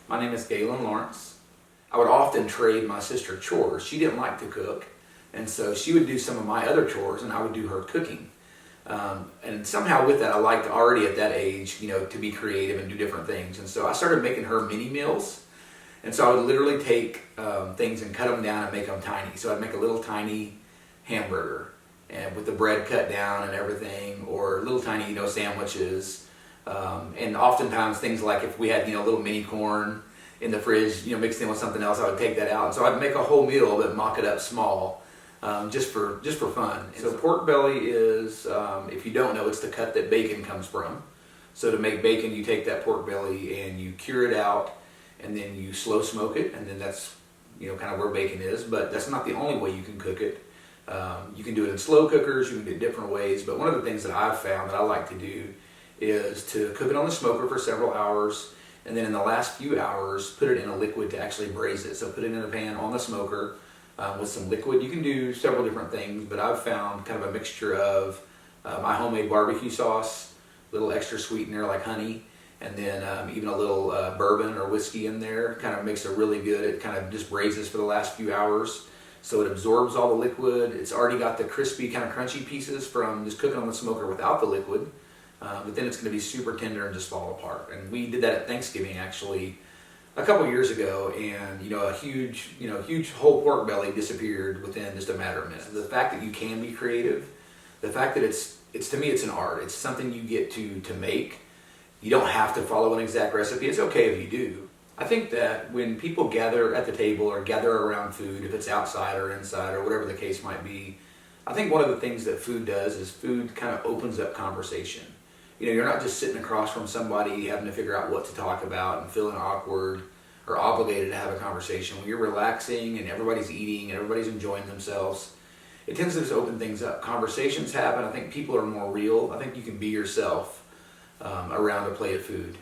My name is Gaylen Lawrence. I would often trade my sister chores. She didn't like to cook, and so she would do some of my other chores, and I would do her cooking. And somehow with that, I liked already at that age, to be creative and do different things. And so I started making her mini meals. And so I would literally take things and cut them down and make them tiny. So I'd make a little tiny hamburger, and with the bread cut down and everything, or little tiny, sandwiches. And oftentimes things like if we had, little mini corn in the fridge, mixed in with something else, I would take that out. And so I'd make a whole meal but mock it up small, just for fun. And so pork belly is, if you don't know, it's the cut that bacon comes from. So to make bacon, you take that pork belly and you cure it out, and then you slow smoke it, and then that's kind of where bacon is. But that's not the only way you can cook it. You can do it in slow cookers, you can do it different ways, but one of the things that I've found that I like to do is to cook it on the smoker for several hours, and then in the last few hours put it in a liquid to actually braise it. So put it in a pan on the smoker with some liquid. You can do several different things, but I've found kind of a mixture of my homemade barbecue sauce, a little extra sweetener like honey, and then even a little bourbon or whiskey in there. Kind of makes it really good. It kind of just braises for the last few hours, so it absorbs all the liquid. It's already got the crispy, kind of crunchy pieces from just cooking on the smoker without the liquid, but then it's going to be super tender and just fall apart. And we did that at Thanksgiving actually a couple years ago, and a huge whole pork belly disappeared within just a matter of minutes. The fact that you can be creative, the fact that it's to me it's an art. It's something you get to make. You don't have to follow an exact recipe. It's okay if you do. I think that when people gather at the table or gather around food, if it's outside or inside or whatever the case might be, I think one of the things that food does is food kind of opens up conversation. You're not just sitting across from somebody having to figure out what to talk about and feeling awkward or obligated to have a conversation. When you're relaxing and everybody's eating and everybody's enjoying themselves, it tends to just open things up. Conversations happen. I think people are more real. I think you can be yourself around a plate of food.